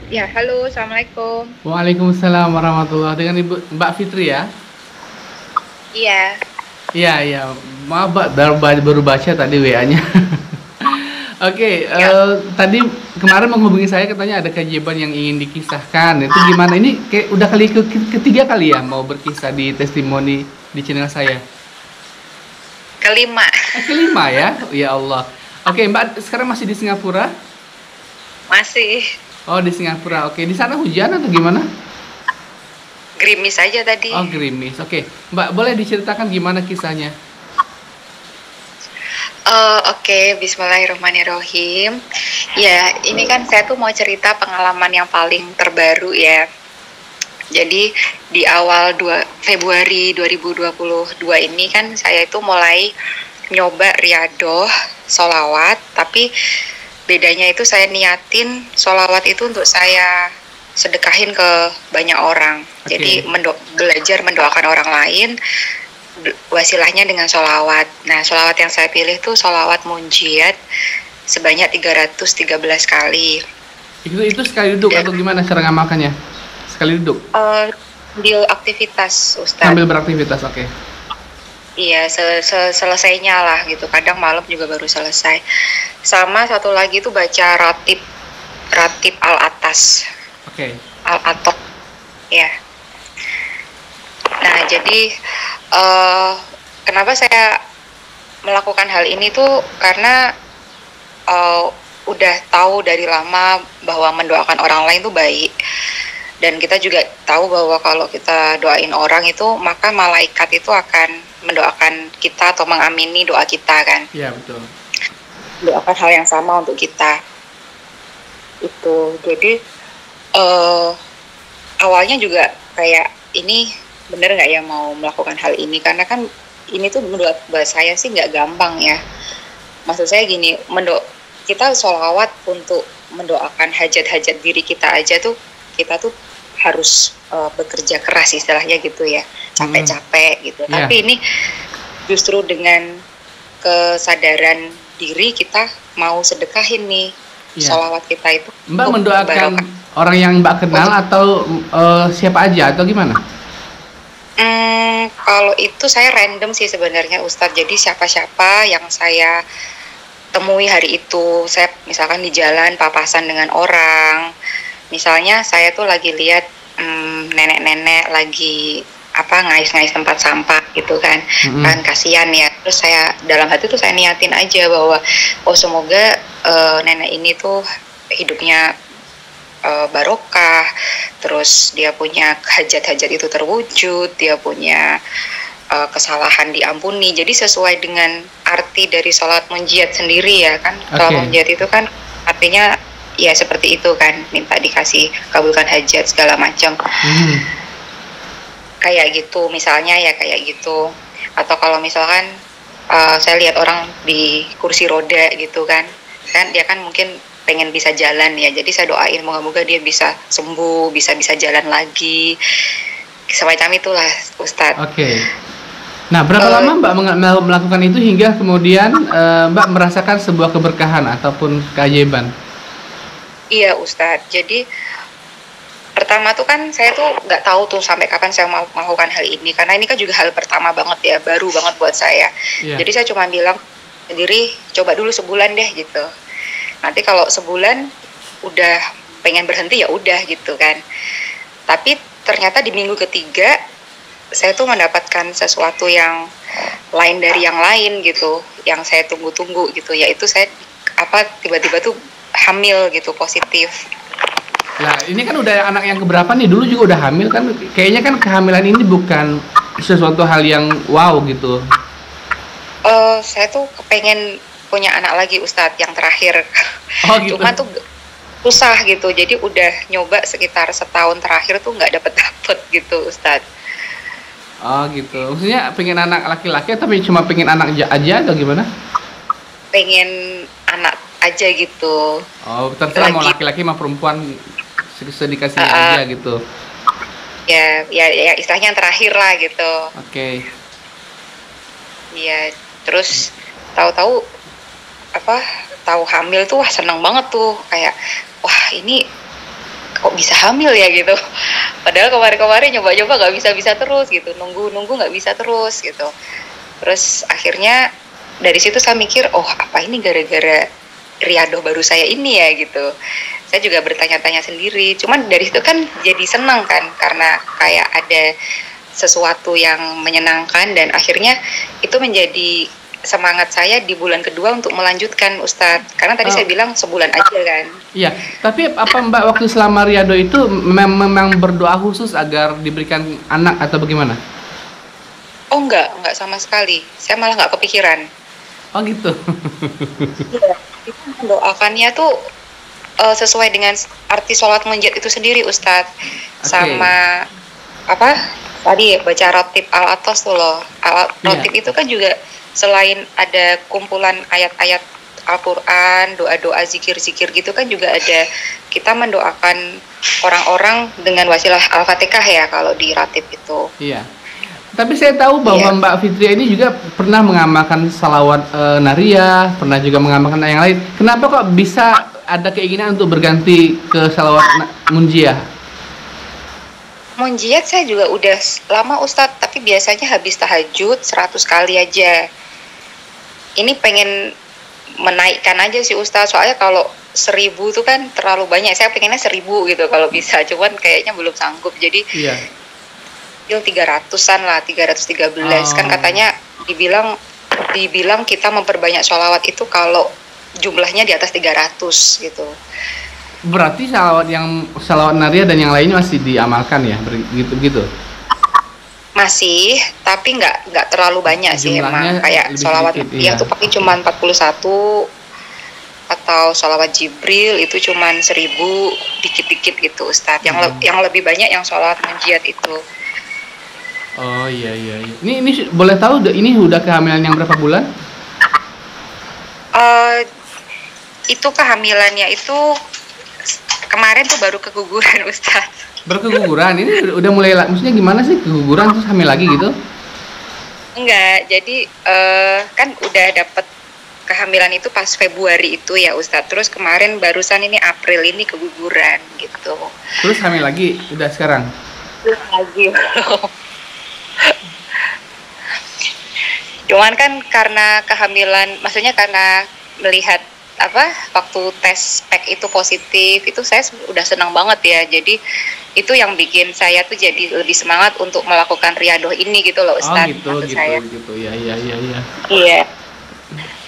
Ya, halo, assalamualaikum. Waalaikumsalam warahmatullahi dengan Ibu Mbak Fitri ya? Iya, Iya, iya. Maaf Mbak, baru baca tadi WA-nya. Oke, ya, tadi kemarin menghubungi saya katanya ada keajaiban yang ingin dikisahkan. Itu gimana? Ini kayak udah kali ketiga kali ya mau berkisah di testimoni di channel saya. kelima. Kelima ya? Ya Allah. Oke, Mbak sekarang masih di Singapura? Masih Oh, di Singapura. Oke, di sana hujan atau gimana? gerimis aja tadi. Oh, gerimis. Oke, Mbak boleh diceritakan gimana kisahnya? Oke, bismillahirrahmanirrahim. Ya, ini kan saya tuh mau cerita pengalaman yang paling terbaru ya. Jadi di awal Februari 2022 ini kan saya itu mulai nyoba riadoh, solawat, tapi bedanya itu saya niatin solawat itu untuk saya sedekahin ke banyak orang. Jadi Oke. belajar mendoakan orang lain, wasilahnya dengan solawat. Nah, solawat yang saya pilih tuh solawat munjiat sebanyak 313 kali. Itu sekali duduk Dan atau gimana cara ngamalkannya? Sekali duduk sambil aktivitas, sambil Ustadz. beraktivitas. Oke. Iya, selesainya lah gitu. Kadang malam juga baru selesai. Sama satu lagi tuh baca ratib ratib al atas, Oke. al atok ya. Nah, jadi uh, kenapa saya melakukan hal ini tuh karena uh, udah tahu dari lama bahwa mendoakan orang lain tuh baik, dan kita juga tahu bahwa kalau kita doain orang itu maka malaikat itu akan mendoakan kita atau mengamini doa kita kan, Iya, betul. doakan hal yang sama untuk kita itu. Jadi uh, awalnya juga kayak ini bener nggak ya mau melakukan hal ini, karena kan ini tuh menurut saya sih nggak gampang ya. Maksud saya gini, kita sholawat untuk mendoakan hajat-hajat diri kita aja tuh, kita tuh harus bekerja keras istilahnya gitu ya, Mm-mm. capek-capek gitu. Iya, Tapi ini justru dengan kesadaran diri kita mau sedekahin nih iya. sholawat kita itu Mbak untuk mendoakan barokah. orang yang Mbak kenal Untuk atau siapa aja atau gimana? kalau itu saya random sih sebenarnya Ustadz. Jadi siapa-siapa yang saya temui hari itu, saya misalkan di jalan papasan dengan orang, misalnya saya tuh lagi lihat nenek-nenek lagi apa ngais-ngais tempat sampah gitu kan, Mm-mm. kan kasihan ya. Terus saya dalam hati tuh saya niatin aja bahwa oh semoga nenek ini tuh hidupnya barokah, terus dia punya hajat-hajat itu terwujud, dia punya kesalahan diampuni. Jadi sesuai dengan arti dari sholat munjiat sendiri ya kan. Sholat Oke. munjiat itu kan artinya ya seperti itu kan, minta dikasih kabulkan hajat segala macam. Mhm. Kayak gitu misalnya ya, kayak gitu. Atau kalau misalkan saya lihat orang di kursi roda gitu kan, kan dia kan mungkin pengen bisa jalan ya, jadi saya doain moga-moga dia bisa sembuh, bisa jalan lagi, semacam itulah Ustadz. Oke. Nah, berapa Eh, lama Mbak melakukan itu hingga kemudian Mbak merasakan sebuah keberkahan ataupun keajaiban? iya Ustadz, jadi pertama tuh kan saya tuh nggak tahu tuh sampai kapan saya mau melakukan hal ini, karena ini kan juga hal pertama banget ya, baru banget buat saya. Iya. Jadi saya cuma bilang sendiri coba dulu sebulan deh gitu, nanti kalau sebulan udah pengen berhenti ya udah gitu kan. Tapi ternyata di minggu ketiga saya tuh mendapatkan sesuatu yang lain dari yang lain gitu, yang saya tunggu-tunggu gitu, yaitu saya apa tiba-tiba tuh hamil gitu, positif. Nah, ini kan udah anak yang keberapa nih? Dulu juga udah hamil kan? Kayaknya kan kehamilan ini bukan sesuatu hal yang wow gitu. Saya tuh kepengen punya anak lagi Ustadz, yang terakhir. Oh gitu. Cuma tuh susah gitu, jadi udah nyoba sekitar setahun terakhir tuh nggak dapet gitu Ustadz. Oh gitu. Maksudnya pengen anak laki-laki tapi cuma pengen anak aja atau gimana? Pengen anak aja gitu Oh, terserah mau lagi. laki-laki mau perempuan uh, sedikasihnya uh, aja gitu. ya istilahnya yang terakhir lah gitu. Oke. Iya, terus tahu-tahu apa tahu hamil tuh wah seneng banget tuh, kayak wah ini kok bisa hamil ya gitu. Padahal kemarin-kemarin nyoba-nyoba nggak bisa-bisa terus gitu, nunggu-nunggu nggak bisa terus gitu. Terus akhirnya dari situ saya mikir, oh apa ini gara-gara riadoh baru saya ini ya gitu. Saya juga bertanya-tanya sendiri. Cuman dari situ kan jadi senang kan, karena kayak ada sesuatu yang menyenangkan, dan akhirnya itu menjadi semangat saya di bulan kedua untuk melanjutkan, Ustadz. Karena tadi saya bilang sebulan aja kan. Iya, tapi apa Mbak waktu selama riado itu memang berdoa khusus agar diberikan anak atau bagaimana? Oh enggak sama sekali. Saya malah nggak kepikiran. Oh gitu. Iya, itu mendoakannya tuh sesuai dengan arti sholat munjat itu sendiri, Ustadz. Sama apa? Tadi baca rotib al-atos tuh loh. Rotib itu kan juga selain ada kumpulan ayat-ayat Al-Quran, doa-doa, zikir-zikir gitu kan juga ada, kita mendoakan orang-orang dengan wasilah Al-Fatihah ya kalau di ratib itu. Iya. Tapi saya tahu bahwa Mbak Fitria ini juga pernah mengamalkan salawat nariyah, pernah juga mengamalkan yang lain. Kenapa kok bisa ada keinginan untuk berganti ke salawat munjiah? Munjiat saya juga udah lama, Ustadz, tapi biasanya habis tahajud 100 kali aja. Ini pengen menaikkan aja sih, Ustadz, soalnya kalau 1000 tuh kan terlalu banyak. Saya pengennya 1000 gitu kalau bisa, cuman kayaknya belum sanggup. Jadi 300-an lah, 313. Kan katanya dibilang kita memperbanyak sholawat itu kalau jumlahnya di atas 300 gitu. Berarti salawat nariyah dan yang lainnya masih diamalkan ya, gitu. Masih, tapi nggak terlalu banyak sih emang. Kayak sholawat yang tuh pakai cuma 41, atau sholawat Jibril itu cuma 1000, dikit-dikit gitu, Ustadz. Yang lebih banyak yang sholawat munjiat itu. Oh iya. Ini boleh tahu ini udah kehamilan yang berapa bulan? Itu kehamilannya itu kemarin tuh baru keguguran, Ustadz. Baru keguguran? Ini udah mulai, maksudnya gimana sih keguguran terus hamil lagi gitu? Enggak, jadi kan udah dapet kehamilan itu pas Februari itu ya, Ustadz. Terus kemarin barusan ini April ini keguguran gitu. Terus hamil lagi udah sekarang? Terus lagi. Cuman kan karena kehamilan, maksudnya karena melihat waktu tes pack itu positif, itu saya udah senang banget ya. Jadi itu yang bikin saya tuh jadi lebih semangat untuk melakukan riadoh ini gitu loh, Ustadz. Gitu. Iya.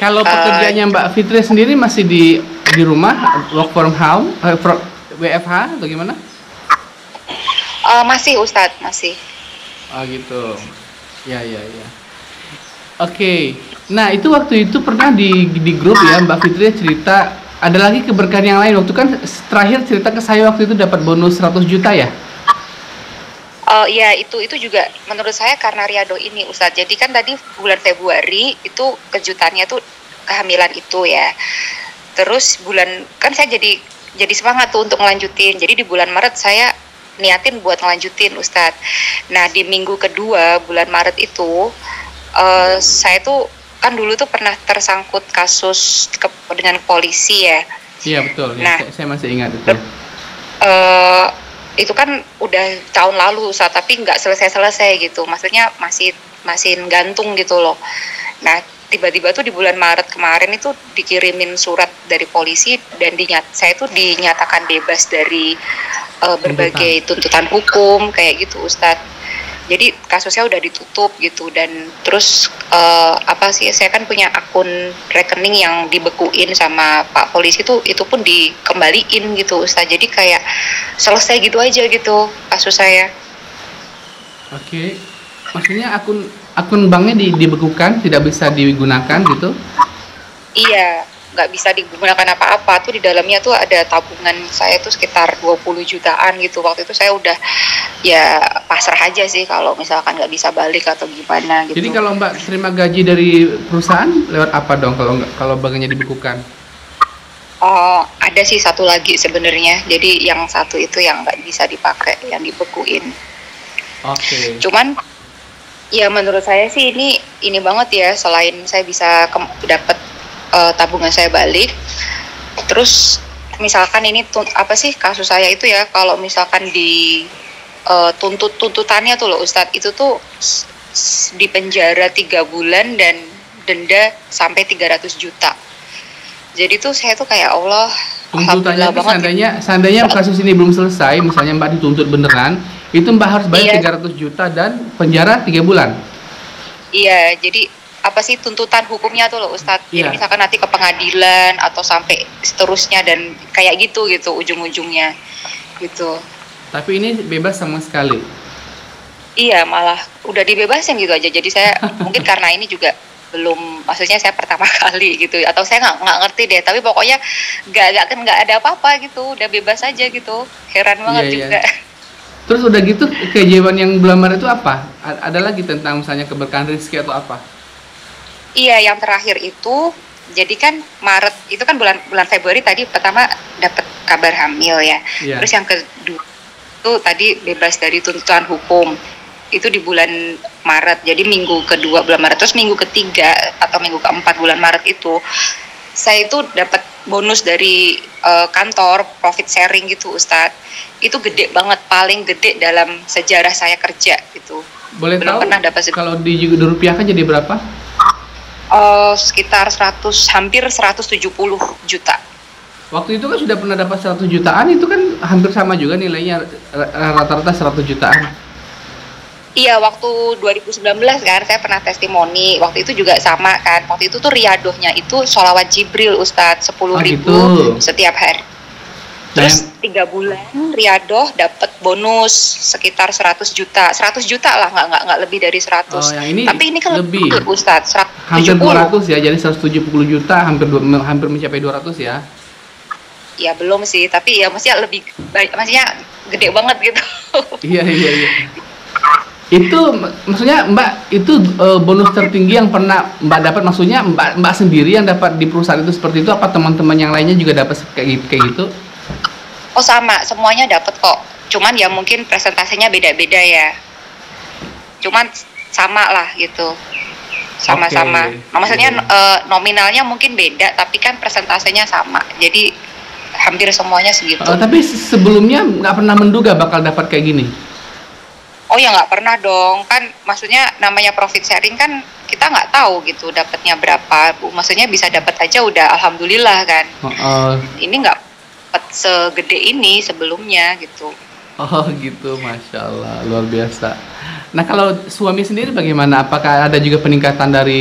Kalau pekerjaannya Mbak Fitri sendiri masih di rumah, work from home, WFH atau gimana? Masih, Ustadz, masih. Oh gitu. Ya. Oke. Nah, itu waktu itu pernah di grup ya Mbak Fitri cerita ada lagi keberkahan yang lain. Waktu kan terakhir cerita ke saya waktu itu dapat bonus 100 juta ya? Ya, itu juga menurut saya karena riadoh ini, Ustadz. Jadi kan tadi bulan Februari itu kejutannya tuh kehamilan itu ya. Terus kan saya jadi semangat tuh untuk ngelanjutin. Jadi di bulan Maret saya niatin buat ngelanjutin, Ustadz. Nah, di minggu kedua bulan Maret itu saya tuh kan dulu tuh pernah tersangkut kasus dengan polisi ya. Iya betul. Nah, saya masih ingat itu. Itu kan udah tahun lalu, tapi nggak selesai gitu. Maksudnya masih gantung gitu loh. Nah, tiba-tiba tuh di bulan Maret kemarin itu dikirimin surat dari polisi dan saya tuh dinyatakan bebas dari berbagai tuntutan hukum kayak gitu, Ustadz. Jadi kasusnya udah ditutup gitu, dan terus saya kan punya akun rekening yang dibekuin sama Pak Polisi itu pun dikembaliin gitu, Ustaz. Jadi kayak selesai gitu aja gitu kasus saya. Oke. Maksudnya akun banknya dibekukan, tidak bisa digunakan gitu? Iya, nggak bisa digunakan apa-apa. Tuh di dalamnya tuh ada tabungan saya tuh sekitar 20 jutaan gitu. Waktu itu saya udah ya pasrah aja sih kalau misalkan nggak bisa balik atau gimana gitu. Jadi kalau Mbak terima gaji dari perusahaan lewat apa dong kalau banknya dibekukan? Oh, ada sih satu lagi sebenarnya. Jadi yang satu itu yang nggak bisa dipakai, yang dibekuin. Oke. Cuman ya menurut saya sih ini banget ya, selain saya bisa dapat tabungan saya balik, terus misalkan ini apa sih kasus saya itu ya, kalau misalkan di tuntutannya tuh loh Ustadz, itu tuh di penjara 3 bulan dan denda sampai 300 juta. Jadi tuh saya tuh kayak Allah, tuntutannya itu seandainya kasus ini belum selesai, misalnya Mbak dituntut beneran, itu Mbak harus bayar 300 juta dan penjara 3 bulan. Iya, jadi apa sih tuntutan hukumnya tuh loh Ustadz. Jadi misalkan nanti ke pengadilan atau sampai seterusnya dan kayak gitu ujung-ujungnya gitu. Tapi ini bebas sama sekali. Iya, malah udah dibebasin gitu aja. Jadi saya mungkin karena ini juga belum, maksudnya saya pertama kali gitu, atau saya nggak ngerti deh. Tapi pokoknya nggak ada apa-apa gitu, udah bebas aja gitu. Heran banget juga. Terus udah gitu keajaiban yang bulan Maret itu apa? Ada lagi tentang misalnya keberkahan rezeki atau apa? Iya, yang terakhir itu, jadi kan Maret itu kan bulan Februari tadi pertama dapat kabar hamil ya. Terus yang kedua itu tadi bebas dari tuntutan hukum. Itu di bulan Maret. Jadi minggu kedua bulan Maret, terus minggu ketiga atau minggu keempat bulan Maret itu saya itu dapat bonus dari kantor, profit sharing gitu Ustadz. Itu gede banget, paling gede dalam sejarah saya kerja gitu. Boleh tahu pernah dapat kalau dirupiahkan jadi berapa? Sekitar hampir 170 juta. Waktu itu kan sudah pernah dapat 100 jutaan, itu kan hampir sama juga nilainya, rata-rata 100 jutaan. Iya, waktu 2019 kan saya pernah testimoni, waktu itu juga sama kan. Waktu itu tuh riadohnya itu sholawat Jibril Ustadz, 10.000 setiap hari. Terus 3 bulan riadoh dapat bonus sekitar 100 juta. 100 juta lah, nggak lebih dari 100. Tapi ini kan lebih Ustadz, 170. Hampir 200 ya, jadi 170 juta, hampir mencapai 200 ya. Ya belum sih, tapi ya maksudnya lebih baik, maksudnya gede banget gitu. Iya. Itu maksudnya Mbak, itu bonus tertinggi yang pernah Mbak dapat, maksudnya Mbak sendiri yang dapat di perusahaan itu seperti itu, apa teman-teman yang lainnya juga dapat kayak gitu? Oh sama, semuanya dapat kok. Cuman ya mungkin presentasinya beda-beda ya. Cuman sama lah gitu. Sama-sama. Nah, maksudnya nominalnya mungkin beda, tapi kan presentasinya sama. Jadi hampir semuanya segitu. Tapi sebelumnya nggak pernah menduga bakal dapat kayak gini? Oh ya nggak pernah dong, kan maksudnya namanya profit sharing kan kita nggak tahu gitu dapatnya berapa. Maksudnya bisa dapat aja udah alhamdulillah kan. Ini nggak dapat segede ini sebelumnya gitu. Oh gitu, Masya Allah, luar biasa. Nah kalau suami sendiri bagaimana? Apakah ada juga peningkatan dari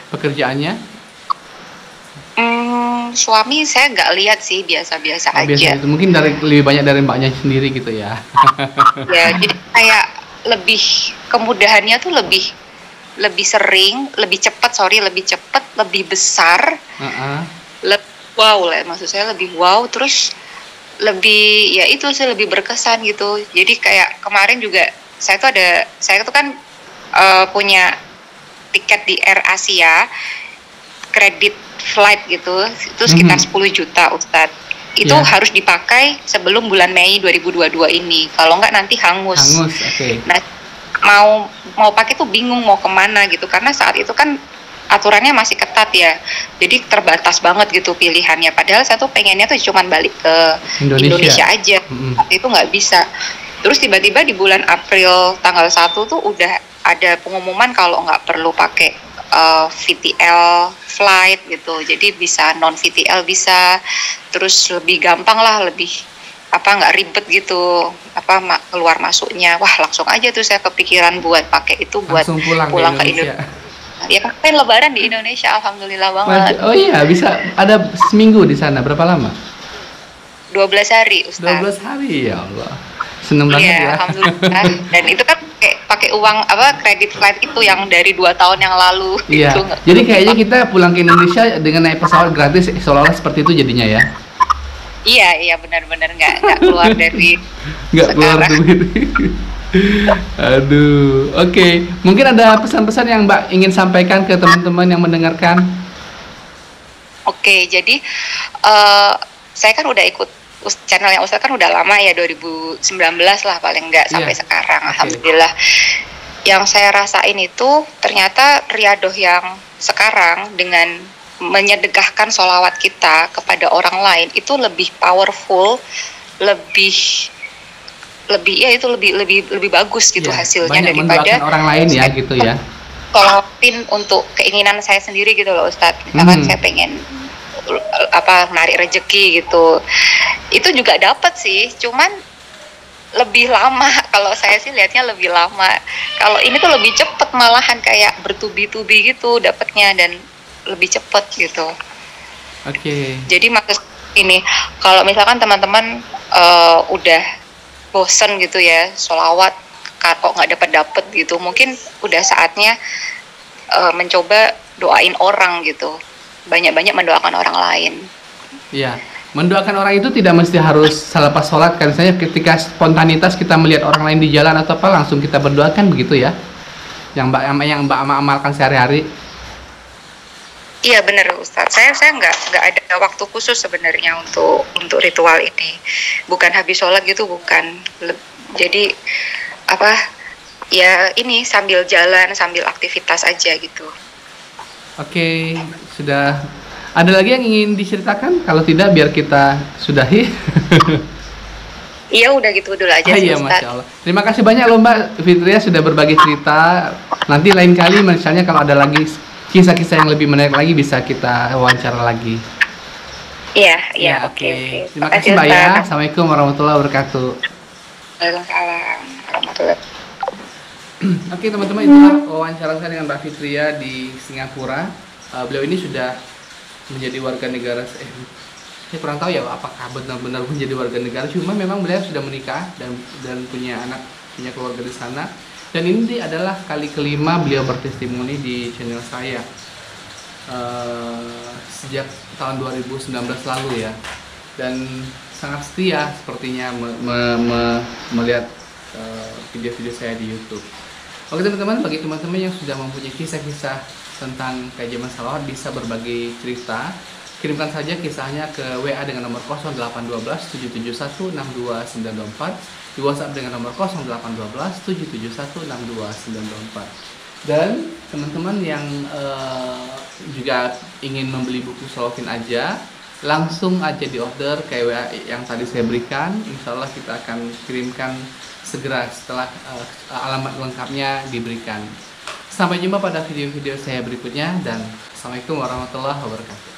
pekerjaannya? Suami saya nggak lihat sih, biasa-biasa aja. Itu mungkin lebih banyak dari mbaknya sendiri gitu ya. Ya, jadi kayak lebih kemudahannya tuh lebih sering, lebih cepat, lebih besar. Wow lah, maksud saya lebih wow, terus lebih ya itu sih lebih berkesan gitu. Jadi kayak kemarin juga saya tuh kan punya tiket di Air Asia, kredit flight gitu, itu sekitar 10 juta Ustadz. Itu harus dipakai sebelum bulan Mei 2022 ini. Kalau enggak nanti hangus. Nah, mau pakai tuh bingung mau kemana gitu, karena saat itu kan aturannya masih ketat ya. Jadi terbatas banget gitu pilihannya. Padahal saya tuh pengennya tuh cuman balik ke Indonesia aja. Itu nggak bisa. Terus tiba-tiba di bulan April tanggal 1 tuh udah ada pengumuman kalau nggak perlu pakai VTL flight gitu, jadi bisa non VTL bisa, terus lebih gampang lah, lebih nggak ribet gitu keluar masuknya. Wah langsung aja tuh saya kepikiran buat pakai itu buat pulang ke Indonesia. Ya kan lebaran di Indonesia, alhamdulillah banget. Oh iya, bisa ada seminggu di sana, berapa lama? 12 hari Ustaz. 12 hari, ya Allah, seneng banget ya. Alhamdulillah. Dan itu kan pakai uang kredit flight itu yang dari 2 tahun yang lalu. Iya. Gitu. Jadi kayaknya kita pulang ke Indonesia dengan naik pesawat gratis, seolah-olah seperti itu jadinya ya. Iya benar-benar nggak keluar dari nggak keluar duit. Aduh, oke. Mungkin ada pesan-pesan yang Mbak ingin sampaikan ke teman-teman yang mendengarkan? Oke, jadi saya kan udah ikut channel yang Ustadz kan udah lama ya, 2019 lah paling nggak sampai sekarang. Alhamdulillah. Yang saya rasain itu ternyata riadoh yang sekarang dengan menyedekahkan sholawat kita kepada orang lain itu lebih powerful, lebih ya itu lebih bagus gitu hasilnya daripada orang lain ya gitu ya. Sholawatin untuk keinginan saya sendiri gitu loh Ustadz. Misalkan saya pengen narik rezeki gitu, itu juga dapat sih, cuman lebih lama. Kalau saya sih lihatnya lebih lama. Kalau ini tuh lebih cepet, malahan kayak bertubi-tubi gitu dapatnya, dan lebih cepet gitu. Oke. Jadi maksud ini, kalau misalkan teman-teman udah bosen gitu ya sholawat, kok nggak dapet gitu, mungkin udah saatnya mencoba doain orang gitu, banyak-banyak mendoakan orang lain. Iya, mendoakan orang itu tidak mesti harus selepas sholat kan. Saya ketika spontanitas kita melihat orang lain di jalan atau apa, langsung kita berdoakan begitu ya, yang mbak amalkan sehari-hari. Iya benar Ustadz, saya nggak ada waktu khusus sebenarnya untuk ritual ini, bukan habis sholat gitu, bukan. Jadi ya ini sambil jalan, sambil aktivitas aja gitu. Oke, sudah ada lagi yang ingin diceritakan? Kalau tidak biar kita sudahi. Iya udah gitu dulu aja sih, iya, Masya Allah. Terima kasih banyak loh Mbak Fitria sudah berbagi cerita. Nanti lain kali misalnya kalau ada lagi kisah-kisah yang lebih menarik lagi bisa kita wawancara lagi. Iya, oke. Terima kasih Mbak ya. Assalamualaikum warahmatullahi wabarakatuh. Waalaikumsalam warahmatullahi. Oke teman-teman, itulah wawancara saya dengan Mbak Fitria di Singapura. Beliau ini sudah menjadi warga negara. Saya kurang tahu ya apakah benar-benar menjadi warga negara. Cuma memang beliau sudah menikah dan punya anak, punya keluarga di sana. Dan ini adalah kali kelima beliau bertestimoni di channel saya sejak tahun 2019 lalu ya. Dan sangat setia sepertinya melihat video-video saya di YouTube. Oke teman-teman, bagi teman-teman yang sudah mempunyai kisah-kisah tentang kajian salawat bisa berbagi cerita, kirimkan saja kisahnya ke WA dengan nomor 0812 771 62924, di WhatsApp dengan nomor 0812 771 62924. Dan teman-teman yang juga ingin membeli buku Sholawin aja, langsung aja di order ke WA yang tadi saya berikan. Insya Allah kita akan kirimkan segera setelah alamat lengkapnya diberikan. Sampai jumpa pada video-video saya berikutnya, dan Assalamualaikum warahmatullahi wabarakatuh.